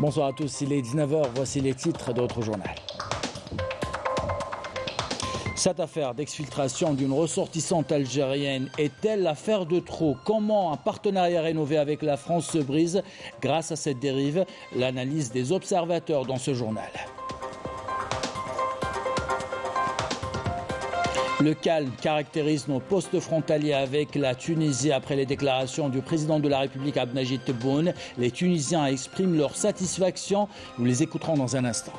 Bonsoir à tous, il est 19h, voici les titres d'autres journaux. Cette affaire d'exfiltration d'une ressortissante algérienne est-elle l'affaire de trop? Comment un partenariat rénové avec la France se brise grâce à cette dérive? L'analyse des observateurs dans ce journal. Le calme caractérise nos postes frontaliers avec la Tunisie après les déclarations du président de la République Abdelmajid Tebboune. Les Tunisiens expriment leur satisfaction. Nous les écouterons dans un instant.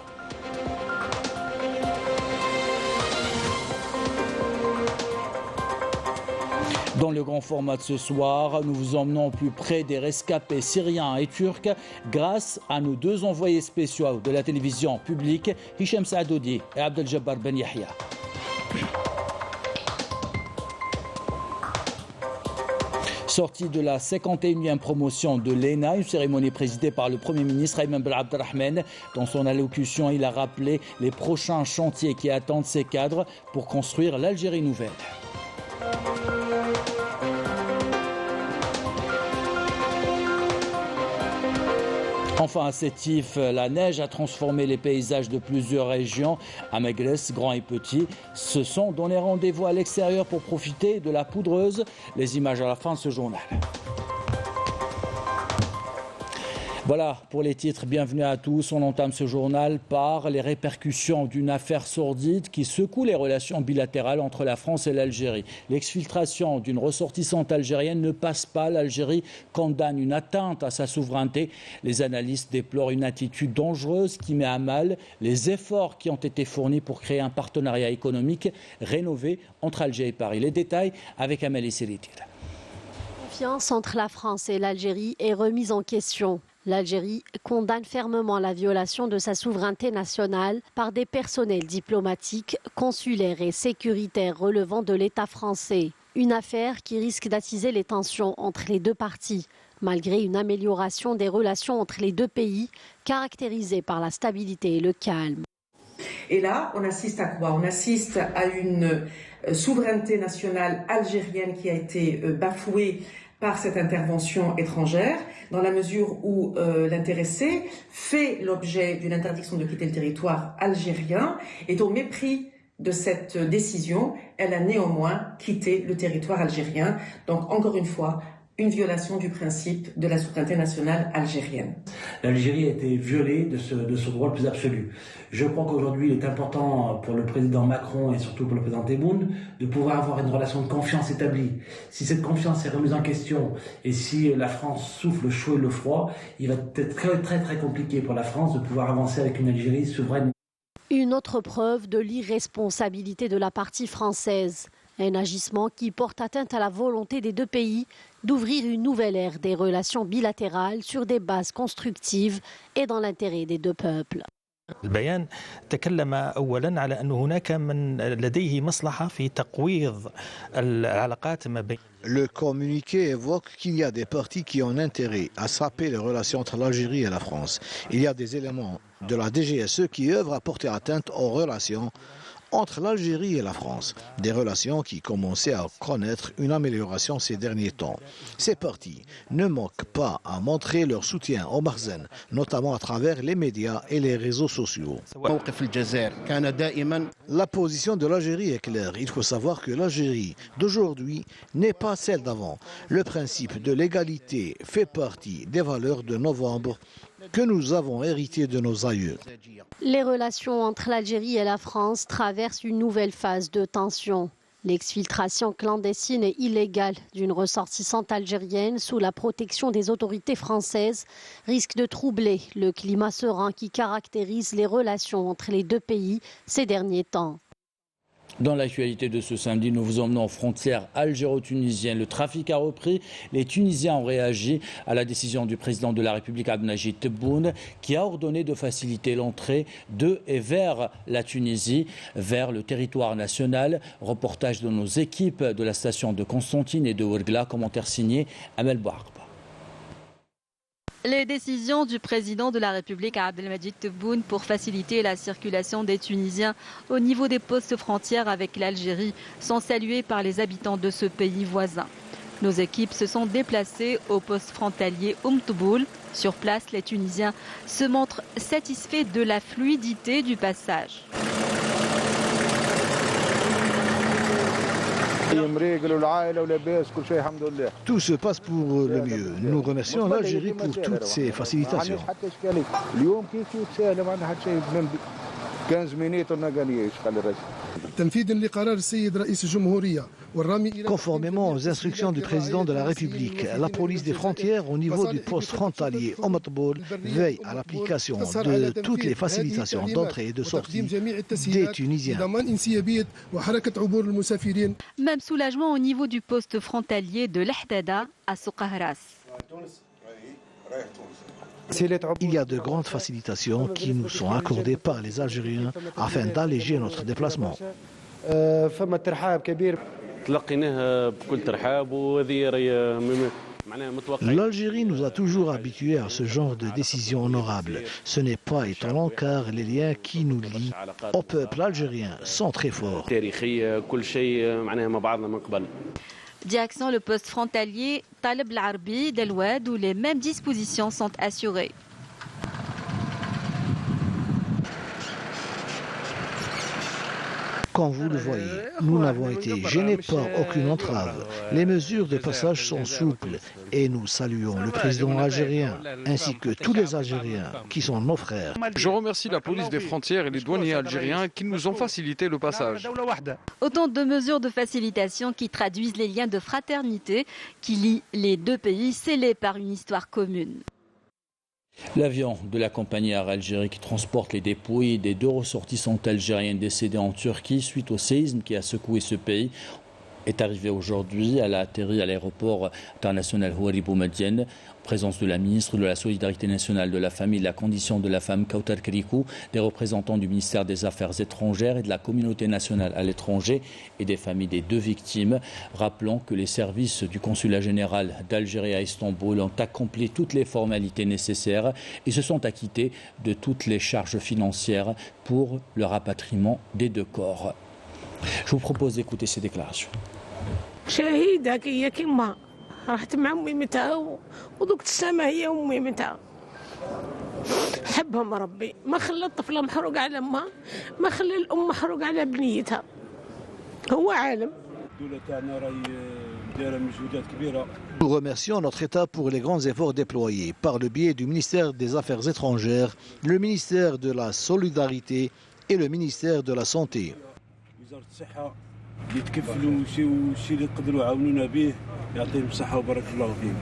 Dans le grand format de ce soir, nous vous emmenons plus près des rescapés syriens et turcs grâce à nos deux envoyés spéciaux de la télévision publique, Hicham Saadoudi et Abdeljabbar Ben Yahya. Sortie de la 51e promotion de l'ENA, une cérémonie présidée par le Premier ministre Ayman Ben Abdelrahman. Dans son allocution, il a rappelé les prochains chantiers qui attendent ses cadres pour construire l'Algérie nouvelle. Enfin, à Sétif, la neige a transformé les paysages de plusieurs régions. À Megrez, grands et petits se sont donné rendez-vous à l'extérieur pour profiter de la poudreuse. Les images à la fin de ce journal. Voilà pour les titres, bienvenue à tous. On entame ce journal par les répercussions d'une affaire sordide qui secoue les relations bilatérales entre la France et l'Algérie. L'exfiltration d'une ressortissante algérienne ne passe pas. L'Algérie condamne une atteinte à sa souveraineté. Les analystes déplorent une attitude dangereuse qui met à mal les efforts qui ont été fournis pour créer un partenariat économique rénové entre Alger et Paris. Les détails avec Amélie Selitir. La confiance entre la France et l'Algérie est remise en question. L'Algérie condamne fermement la violation de sa souveraineté nationale par des personnels diplomatiques, consulaires et sécuritaires relevant de l'État français. Une affaire qui risque d'attiser les tensions entre les deux parties, malgré une amélioration des relations entre les deux pays, caractérisée par la stabilité et le calme. Et là, on assiste à quoi? On assiste à une souveraineté nationale algérienne qui a été bafouée par cette intervention étrangère, dans la mesure où l'intéressé fait l'objet d'une interdiction de quitter le territoire algérien, et au mépris de cette décision, elle a néanmoins quitté le territoire algérien. Donc encore une fois, une violation du principe de la souveraineté nationale algérienne. L'Algérie a été violée de ce droit le plus absolu. Je crois qu'aujourd'hui, il est important pour le président Macron et surtout pour le président Tebboune de pouvoir avoir une relation de confiance établie. Si cette confiance est remise en question et si la France souffle le chaud et le froid, il va être très compliqué pour la France de pouvoir avancer avec une Algérie souveraine. Une autre preuve de l'irresponsabilité de la partie française. Un agissement qui porte atteinte à la volonté des deux pays d'ouvrir une nouvelle ère des relations bilatérales sur des bases constructives et dans l'intérêt des deux peuples. البيان تكلم أولا على أن هناك من لديه مصلحة في تقويض العلاقات ما بين. Le communiqué évoque qu'il y a des partis qui ont intérêt à saper les relations entre l'Algérie et la France. Il y a des éléments de la DGSE qui œuvrent à porter atteinte aux relations entre l'Algérie et la France, des relations qui commençaient à connaître une amélioration ces derniers temps. Ces partis ne manquent pas à montrer leur soutien au Makhzen, notamment à travers les médias et les réseaux sociaux. La position de l'Algérie est claire. Il faut savoir que l'Algérie d'aujourd'hui n'est pas celle d'avant. Le principe de l'égalité fait partie des valeurs de novembre que nous avons hérité de nos aïeux. Les relations entre l'Algérie et la France traversent une nouvelle phase de tension. L'exfiltration clandestine et illégale d'une ressortissante algérienne sous la protection des autorités françaises risque de troubler le climat serein qui caractérise les relations entre les deux pays ces derniers temps. Dans l'actualité de ce samedi, nous vous emmenons aux frontières algéro-tunisiennes. Le trafic a repris. Les Tunisiens ont réagi à la décision du président de la République Abdelmajid Tebboune qui a ordonné de faciliter l'entrée de et vers la Tunisie, vers le territoire national. Reportage de nos équipes de la station de Constantine et de Ouergla. Commentaire signé Amel Bouarba. Les décisions du président de la République Abdelmajid Tebboune pour faciliter la circulation des Tunisiens au niveau des postes frontières avec l'Algérie sont saluées par les habitants de ce pays voisin. Nos équipes se sont déplacées au poste frontalier Tboul. Sur place, les Tunisiens se montrent satisfaits de la fluidité du passage. Tout se passe pour le mieux. Nous remercions l'Algérie pour toutes ces facilitations. Conformément aux instructions du président de la République, la police des frontières au niveau du poste frontalier Tboul veille à l'application de toutes les facilitations d'entrée et de sortie des Tunisiens. Même soulagement au niveau du poste frontalier de l'Hdada à Soukahras. Il y a de grandes facilitations qui nous sont accordées par les Algériens afin d'alléger notre déplacement. L'Algérie nous a toujours habitués à ce genre de décisions honorables. Ce n'est pas étonnant car les liens qui nous lient au peuple algérien sont très forts. Direction le poste frontalier Taleb l'Arbi d'El-Oued où les mêmes dispositions sont assurées. Comme vous le voyez, nous n'avons été gênés par aucune entrave. Les mesures de passage sont souples et nous saluons le président algérien ainsi que tous les Algériens qui sont nos frères. Je remercie la police des frontières et les douaniers algériens qui nous ont facilité le passage. Autant de mesures de facilitation qui traduisent les liens de fraternité qui lient les deux pays scellés par une histoire commune. L'avion de la compagnie Air Algérie qui transporte les dépouilles des 2 ressortissants algériens décédés en Turquie suite au séisme qui a secoué ce pays est arrivé aujourd'hui. Elle a atterri à l'aéroport international Houari Boumediene, en présence de la ministre de la Solidarité nationale, de la famille et de la condition de la femme Kautar Kerikou, des représentants du ministère des Affaires étrangères et de la communauté nationale à l'étranger et des familles des 2 victimes. Rappelons que les services du consulat général d'Algérie à Istanbul ont accompli toutes les formalités nécessaires et se sont acquittés de toutes les charges financières pour le rapatriement des 2 corps. Je vous propose d'écouter ces déclarations. رحت مع امي متها ودوك السما هي امي متها حبهم ربي ما خلى الطفله محروق على امها ما خلى الام محروق على بنيتها هو عالم. Nous remercions notre État pour les grands efforts déployés par le biais du ministère des Affaires étrangères, le ministère de la Solidarité et le ministère de la Santé. يتكفلوا وشي اللي يقدروا يعاونونا به يعطيهم الصحة وبارك الله فيهم.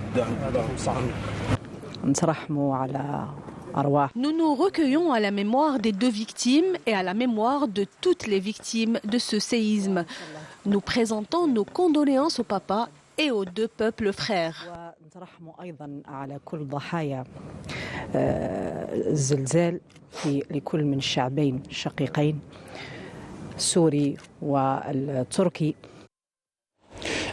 نترحموا على أرواح. Nous nous recueillons à la mémoire des 2 victimes et à la mémoire de toutes les victimes de ce séisme. Nous présentons nos condoléances au papa et aux 2 peuples frères. نترحموا أيضا على كل ضحايا الزلزال لكل من الشعبين الشقيقين السوري والتركي.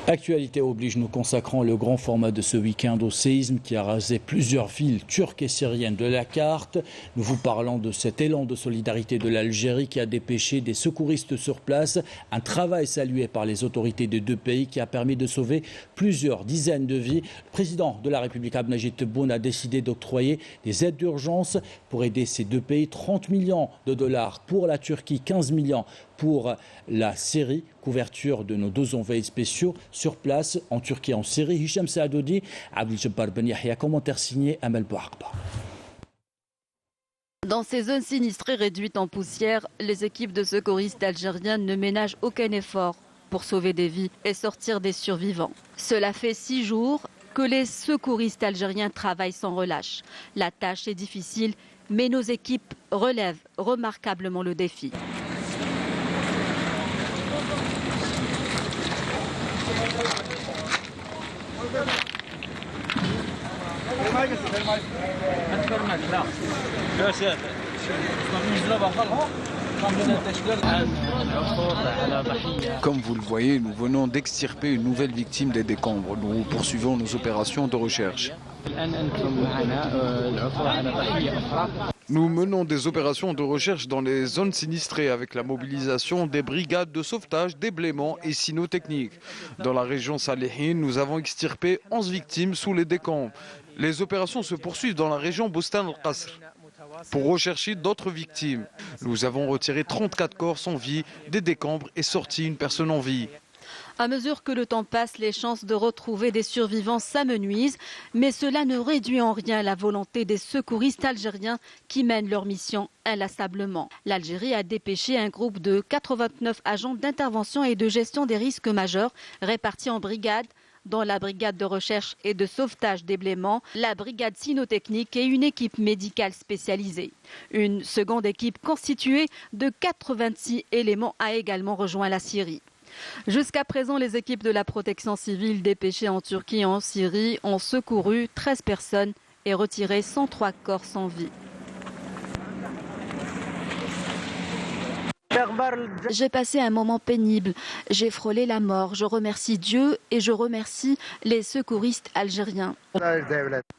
Actualité oblige, nous consacrons le grand format de ce week-end au séisme qui a rasé plusieurs villes turques et syriennes de la carte. Nous vous parlons de cet élan de solidarité de l'Algérie qui a dépêché des secouristes sur place. Un travail salué par les autorités des 2 pays qui a permis de sauver plusieurs dizaines de vies. Le président de la République Abdelmadjid Tebboune a décidé d'octroyer des aides d'urgence pour aider ces 2 pays. 30 millions de dollars pour la Turquie, 15 millions pour la Syrie. Couverture de nos 2 envoyés spéciaux sur place en Turquie et en Syrie. Hicham Saadoudi, Abdeljabbar Ben Yahya, commentaire signé Amel Bouakba. Dans ces zones sinistrées réduites en poussière, les équipes de secouristes algériennes ne ménagent aucun effort pour sauver des vies et sortir des survivants. Cela fait 6 jours que les secouristes algériens travaillent sans relâche. La tâche est difficile, mais nos équipes relèvent remarquablement le défi. Comme vous le voyez, nous venons d'extirper une nouvelle victime des décombres. Nous poursuivons nos opérations de recherche. Nous menons des opérations de recherche dans les zones sinistrées avec la mobilisation des brigades de sauvetage, déblaiement et cynotechniques. Dans la région Salihine, nous avons extirpé 11 victimes sous les décombres. Les opérations se poursuivent dans la région Boustan al-Qasr pour rechercher d'autres victimes. Nous avons retiré 34 corps sans vie, des décombres et sorti une personne en vie. À mesure que le temps passe, les chances de retrouver des survivants s'amenuisent, mais cela ne réduit en rien la volonté des secouristes algériens qui mènent leur mission inlassablement. L'Algérie a dépêché un groupe de 89 agents d'intervention et de gestion des risques majeurs répartis en brigades, dont la brigade de recherche et de sauvetage déblaiement, la brigade cynotechnique et une équipe médicale spécialisée. Une seconde équipe constituée de 86 éléments a également rejoint la Syrie. Jusqu'à présent, les équipes de la protection civile dépêchées en Turquie et en Syrie ont secouru 13 personnes et retiré 103 corps sans vie. J'ai passé un moment pénible, j'ai frôlé la mort. Je remercie Dieu et je remercie les secouristes algériens.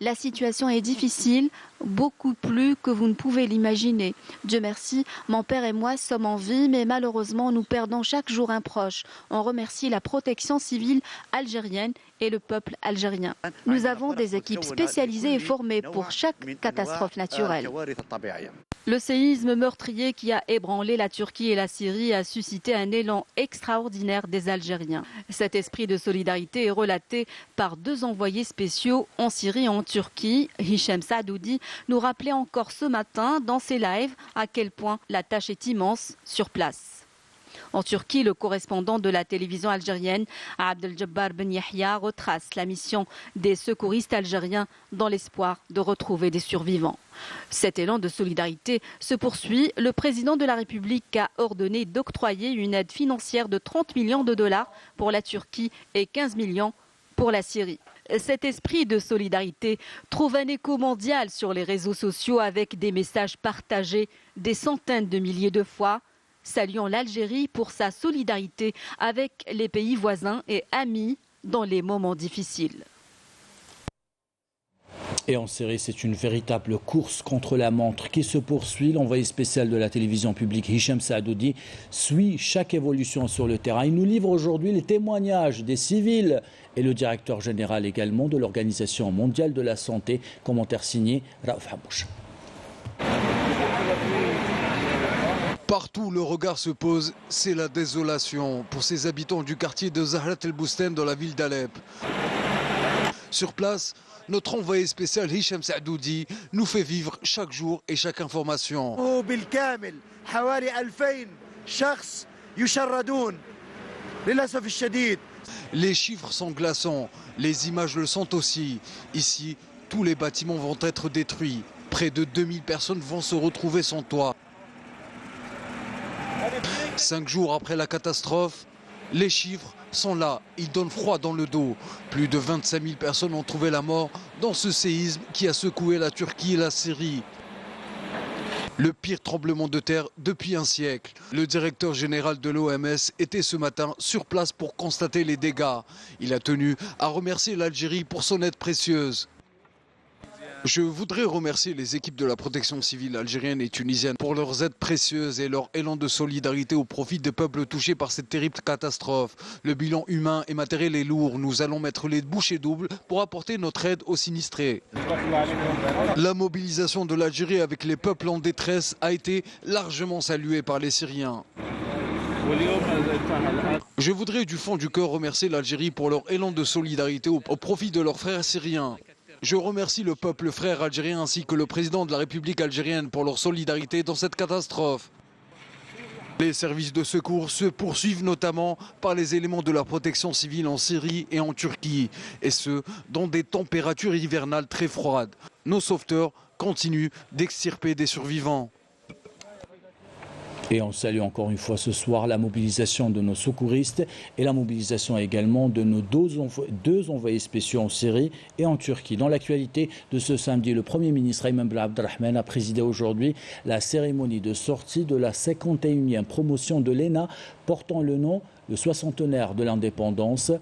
La situation est difficile, beaucoup plus que vous ne pouvez l'imaginer. Dieu merci, mon père et moi sommes en vie, mais malheureusement nous perdons chaque jour un proche. On remercie la protection civile algérienne et le peuple algérien. Nous avons des équipes spécialisées et formées pour chaque catastrophe naturelle. Le séisme meurtrier qui a ébranlé la Turquie et la Syrie a suscité un élan extraordinaire des Algériens. Cet esprit de solidarité est relaté par 2 envoyés spéciaux en Syrie et en Turquie. Hicham Saadoudi nous rappelait encore ce matin dans ses lives à quel point la tâche est immense sur place. En Turquie, le correspondant de la télévision algérienne, Abdeljabbar Ben Yahya, retrace la mission des secouristes algériens dans l'espoir de retrouver des survivants. Cet élan de solidarité se poursuit. Le président de la République a ordonné d'octroyer une aide financière de 30 millions de dollars pour la Turquie et 15 millions pour la Syrie. Cet esprit de solidarité trouve un écho mondial sur les réseaux sociaux avec des messages partagés des centaines de milliers de fois, saluant l'Algérie pour sa solidarité avec les pays voisins et amis dans les moments difficiles. Et en Syrie, c'est une véritable course contre la montre qui se poursuit. L'envoyé spécial de la télévision publique, Hicham Saadoudi, suit chaque évolution sur le terrain. Il nous livre aujourd'hui les témoignages des civils et le directeur général également de l'Organisation mondiale de la santé. Commentaire signé Raouf Habouch. Partout, le regard se pose, c'est la désolation pour ces habitants du quartier de Zahrat el-Boustan dans la ville d'Alep. Sur place, notre envoyé spécial Hicham Saadoudi nous fait vivre chaque jour et chaque information. Les chiffres sont glaçants, les images le sont aussi. Ici, tous les bâtiments vont être détruits. Près de 2000 personnes vont se retrouver sans toit. 5 jours après la catastrophe, les chiffres sont là, ils donnent froid dans le dos. Plus de 25 000 personnes ont trouvé la mort dans ce séisme qui a secoué la Turquie et la Syrie. Le pire tremblement de terre depuis un siècle. Le directeur général de l'OMS était ce matin sur place pour constater les dégâts. Il a tenu à remercier l'Algérie pour son aide précieuse. Je voudrais remercier les équipes de la protection civile algérienne et tunisienne pour leurs aides précieuses et leur élan de solidarité au profit des peuples touchés par cette terrible catastrophe. Le bilan humain et matériel est lourd. Nous allons mettre les bouchées doubles pour apporter notre aide aux sinistrés. La mobilisation de l'Algérie avec les peuples en détresse a été largement saluée par les Syriens. Je voudrais du fond du cœur remercier l'Algérie pour leur élan de solidarité au profit de leurs frères syriens. Je remercie le peuple frère algérien ainsi que le président de la République algérienne pour leur solidarité dans cette catastrophe. Les services de secours se poursuivent notamment par les éléments de la protection civile en Syrie et en Turquie, et ce, dans des températures hivernales très froides. Nos sauveteurs continuent d'extirper des survivants. Et on salue encore une fois ce soir la mobilisation de nos secouristes et la mobilisation également de nos deux envoyés spéciaux en Syrie et en Turquie. Dans l'actualité de ce samedi, le Premier ministre Ayman Ben Abdelrahman a présidé aujourd'hui la cérémonie de sortie de la 51e promotion de l'ENA portant le nom, le soixantenaire de l'indépendance.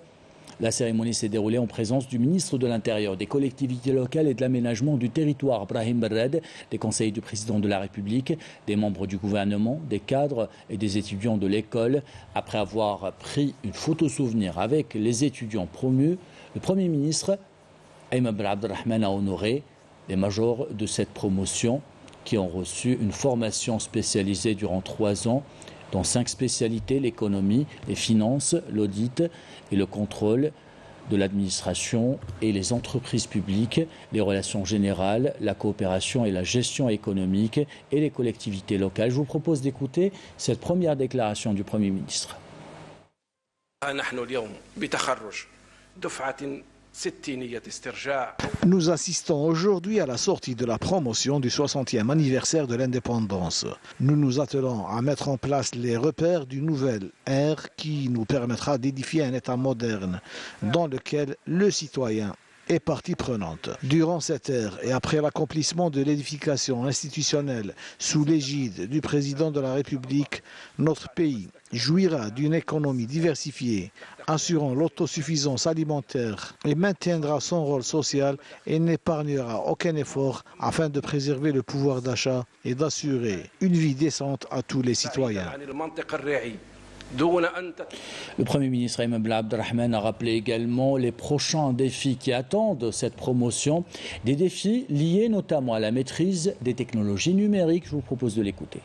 La cérémonie s'est déroulée en présence du ministre de l'Intérieur, des collectivités locales et de l'aménagement du territoire, Brahim Berred, des conseillers du président de la République, des membres du gouvernement, des cadres et des étudiants de l'école. Après avoir pris une photo souvenir avec les étudiants promus, le Premier ministre, Ayman Ben Abdelrahman, a honoré les majors de cette promotion qui ont reçu une formation spécialisée durant 3 ans dans 5 spécialités, l'économie, les finances, l'audit et le contrôle de l'administration et les entreprises publiques, les relations générales, la coopération et la gestion économique et les collectivités locales. Je vous propose d'écouter cette première déclaration du Premier ministre. Nous assistons aujourd'hui à la sortie de la promotion du 60e anniversaire de l'indépendance. Nous nous attelons à mettre en place les repères d'une nouvelle ère qui nous permettra d'édifier un État moderne dans lequel le citoyen est partie prenante. Durant cette ère et après l'accomplissement de l'édification institutionnelle sous l'égide du président de la République, notre pays jouira d'une économie diversifiée, assurant l'autosuffisance alimentaire et maintiendra son rôle social et n'épargnera aucun effort afin de préserver le pouvoir d'achat et d'assurer une vie décente à tous les citoyens. Le Premier ministre Ayman Ben Abdelrahman a rappelé également les prochains défis qui attendent cette promotion, des défis liés notamment à la maîtrise des technologies numériques. Je vous propose de l'écouter.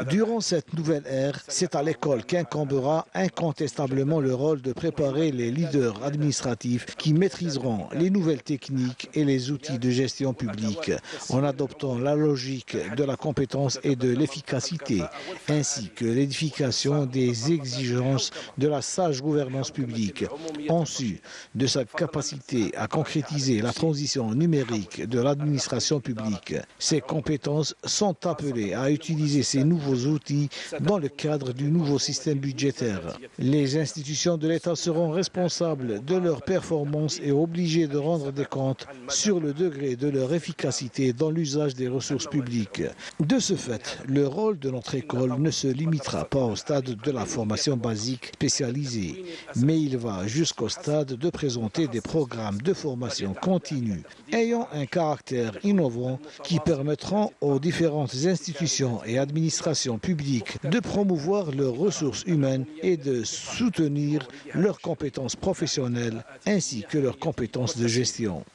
Durant cette nouvelle ère, c'est à l'école qu'incombera incontestablement le rôle de préparer les leaders administratifs qui maîtriseront les nouvelles techniques et les outils de gestion publique en adoptant la logique de la compétence et de l'efficacité, ainsi que l'édification des exigences de la sage gouvernance publique, en su de sa capacité à concrétiser la transition numérique de l'administration publique. Ces compétences sont appelées à utiliser ces nouveaux outils dans le cadre du nouveau système budgétaire. Les institutions de l'État seront responsables de leur performance et obligées de rendre des comptes sur le degré de leur efficacité dans l'usage des ressources publiques. De ce fait, le rôle de notre école ne se limitera pas au stade de la formation basique spécialisée, mais il va jusqu'au stade de présenter des programmes de formation continue ayant un caractère innovant qui permettront aux différentes institutions et administrations publiques de promouvoir leurs ressources humaines et de soutenir leurs compétences professionnelles ainsi que leurs compétences de gestion.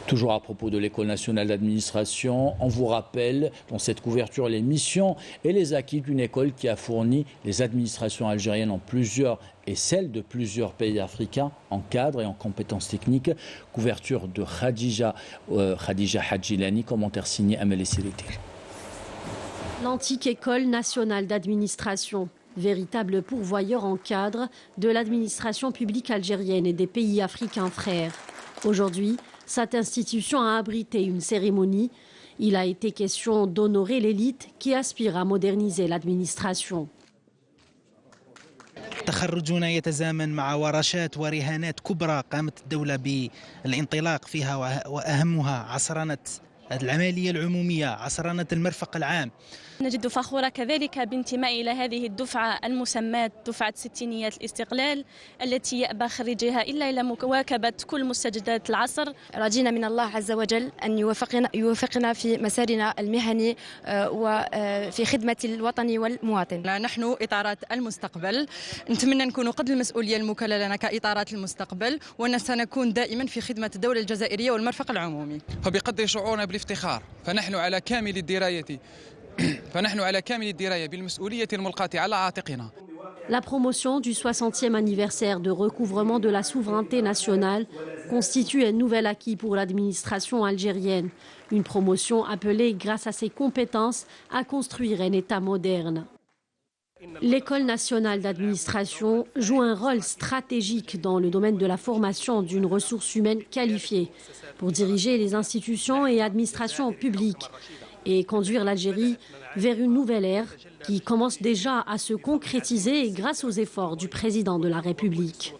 Toujours à propos de l'École nationale d'administration, on vous rappelle dans cette couverture les missions et les acquis d'une école qui a fourni les administrations algériennes en plusieurs et celles de plusieurs pays africains en cadre et en compétences techniques. Couverture de Khadija Hadjilani, commentaire signé Amel Siriti. L'antique École nationale d'administration, véritable pourvoyeur en cadre de l'administration publique algérienne et des pays africains frères. Aujourd'hui, cette institution a abrité une cérémonie. Il a été question d'honorer l'élite qui aspire à moderniser l'administration. تخرجنا يتزامن مع ورشات ورهانات كبرى قامت الدولة بالانطلاق فيها وأهمها عصرنة العملية العمومية، عصرنة المرفق العام. نجد فخورة كذلك بانتمائي إلى هذه الدفعة المسماة دفعة ستينيات الاستقلال التي يأبى خريجها إلا إلى مواكبة كل مستجدات العصر. رجينا من الله عز وجل أن يوفقنا في مسارنا المهني وفي خدمة الوطن والمواطن. نحن إطارات المستقبل، نتمنى نكون قد المسؤولية الموكلة لنا كإطارات المستقبل، وأن سنكون دائما في خدمة الدولة الجزائرية والمرفق العمومي. فبقدر شعورنا بالافتخار فنحن على كامل الدراية بالمسؤولية الملقاة على عاتقنا. La promotion du 60e anniversaire de recouvrement de la souveraineté nationale constitue un nouvel acquis pour l'administration algérienne. Une promotion appelée, grâce à ses compétences, à construire un État moderne. L'École nationale d'administration joue un rôle stratégique dans le domaine de la formation d'une ressource humaine qualifiée pour diriger les institutions et administrations publiques et conduire l'Algérie vers une nouvelle ère qui commence déjà à se concrétiser grâce aux efforts du président de la République.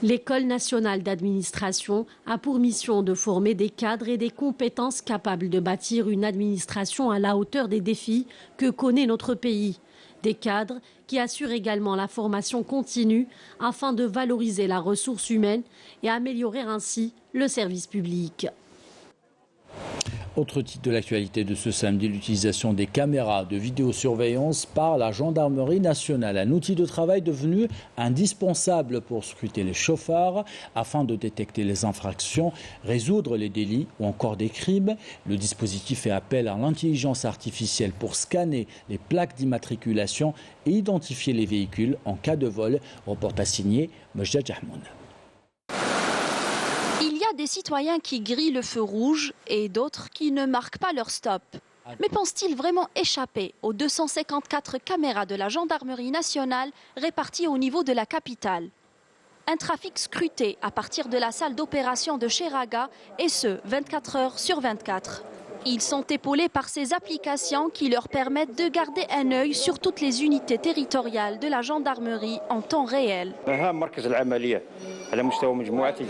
L'École nationale d'administration a pour mission de former des cadres et des compétences capables de bâtir une administration à la hauteur des défis que connaît notre pays. Des cadres qui assurent également la formation continue afin de valoriser la ressource humaine et améliorer ainsi le service public. Autre titre de l'actualité de ce samedi, l'utilisation des caméras de vidéosurveillance par la gendarmerie nationale. Un outil de travail devenu indispensable pour scruter les chauffards afin de détecter les infractions, résoudre les délits ou encore des crimes. Le dispositif fait appel à l'intelligence artificielle pour scanner les plaques d'immatriculation et identifier les véhicules en cas de vol. Reportage signé Mejda Jahmoun. Des citoyens qui grillent le feu rouge et d'autres qui ne marquent pas leur stop. Mais pensent-ils vraiment échapper aux 254 caméras de la gendarmerie nationale réparties au niveau de la capitale? Un trafic scruté à partir de la salle d'opération de Cheraga et ce, 24 heures sur 24. Ils sont épaulés par ces applications qui leur permettent de garder un œil sur toutes les unités territoriales de la gendarmerie en temps réel.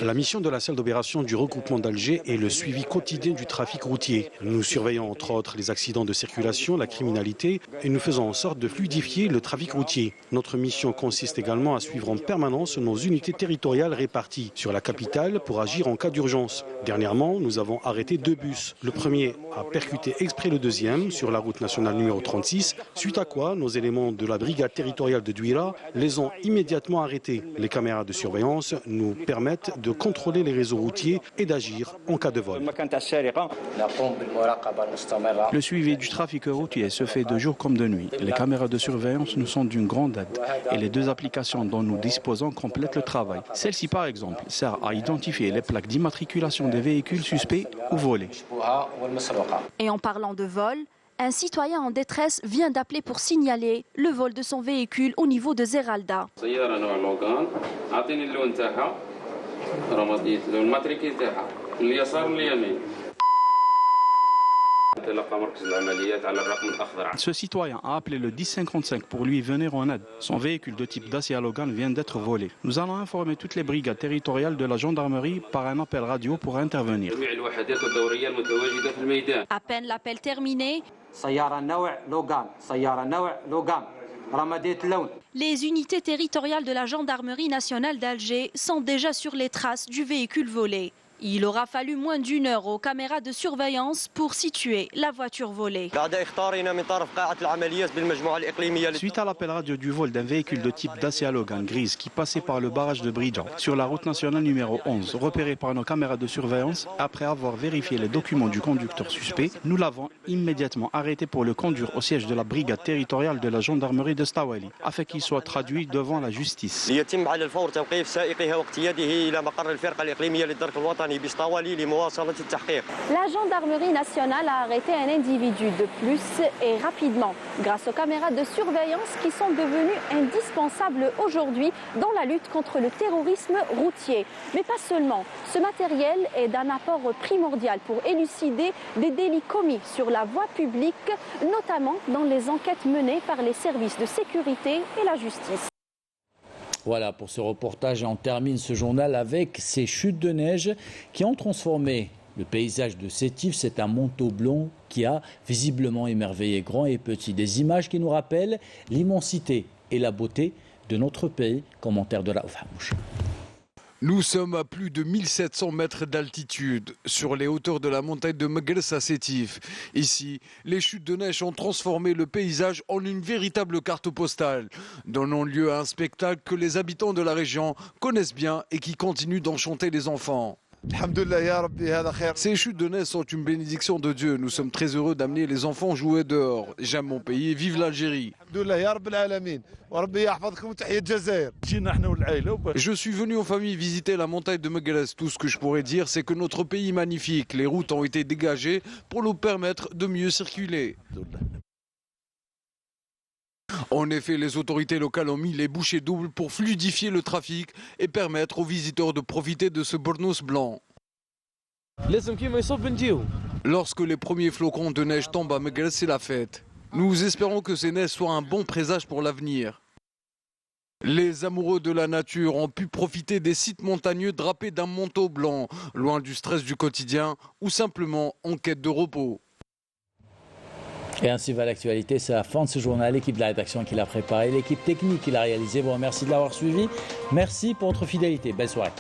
La mission de la salle d'opération du regroupement d'Alger est le suivi quotidien du trafic routier. Nous surveillons entre autres les accidents de circulation, la criminalité et nous faisons en sorte de fluidifier le trafic routier. Notre mission consiste également à suivre en permanence nos unités territoriales réparties sur la capitale pour agir en cas d'urgence. Dernièrement, nous avons arrêté 2 bus. Le premier a percuté exprès le deuxième sur la route nationale numéro 36, suite à quoi nos éléments de la brigade territoriale de Douira les ont immédiatement arrêtés. Les caméras de surveillance nous permettent de contrôler les réseaux routiers et d'agir en cas de vol. Le suivi du trafic routier se fait de jour comme de nuit. Les caméras de surveillance nous sont d'une grande aide et les 2 applications dont nous disposons complètent le travail. Celle-ci, par exemple, sert à identifier les plaques d'immatriculation des véhicules suspects ou volés. Et en parlant de vol, un citoyen en détresse vient d'appeler pour signaler le vol de son véhicule au niveau de Zeralda. Ce citoyen a appelé le 1055 pour lui venir en aide. Son véhicule de type Dacia Logan vient d'être volé. Nous allons informer toutes les brigades territoriales de la gendarmerie par un appel radio pour intervenir. À peine l'appel terminé, les unités territoriales de la gendarmerie nationale d'Alger sont déjà sur les traces du véhicule volé. Il aura fallu moins d'1 heure aux caméras de surveillance pour situer la voiture volée. Suite à l'appel radio du vol d'un véhicule de type Dacia Logan grise qui passait par le barrage de Bridjan sur la route nationale numéro 11, repéré par nos caméras de surveillance, après avoir vérifié les documents du conducteur suspect, nous l'avons immédiatement arrêté pour le conduire au siège de la brigade territoriale de la gendarmerie de Stawali, afin qu'il soit traduit devant la justice. La gendarmerie nationale a arrêté un individu de plus et rapidement, grâce aux caméras de surveillance qui sont devenues indispensables aujourd'hui dans la lutte contre le terrorisme routier. Mais pas seulement. Ce matériel est d'un apport primordial pour élucider des délits commis sur la voie publique, notamment dans les enquêtes menées par les services de sécurité et la justice. Voilà pour ce reportage et on termine ce journal avec ces chutes de neige qui ont transformé le paysage de Sétif. C'est un manteau blanc qui a visiblement émerveillé grands et petits. Des images qui nous rappellent l'immensité et la beauté de notre pays. Commentaire de Raouf Hamouche. Nous sommes à plus de 1700 mètres d'altitude, sur les hauteurs de la montagne de Megrez à Sétif. Ici, les chutes de neige ont transformé le paysage en une véritable carte postale, donnant lieu à un spectacle que les habitants de la région connaissent bien et qui continue d'enchanter les enfants. Ces chutes de neige sont une bénédiction de Dieu. Nous sommes très heureux d'amener les enfants jouer dehors. J'aime mon pays et vive l'Algérie. Je suis venu en famille visiter la montagne de Megrez. Tout ce que je pourrais dire, c'est que notre pays est magnifique. Les routes ont été dégagées pour nous permettre de mieux circuler. En effet, les autorités locales ont mis les bouchées doubles pour fluidifier le trafic et permettre aux visiteurs de profiter de ce bournous blanc. Lorsque les premiers flocons de neige tombent à Megrez, c'est la fête. Nous espérons que ces neiges soient un bon présage pour l'avenir. Les amoureux de la nature ont pu profiter des sites montagneux drapés d'un manteau blanc, loin du stress du quotidien ou simplement en quête de repos. Et ainsi va l'actualité, c'est la fin de ce journal. L'équipe de la rédaction qui l'a préparé, l'équipe technique qui l'a réalisé. Vous remercie de l'avoir suivi. Merci pour votre fidélité. Belle soirée.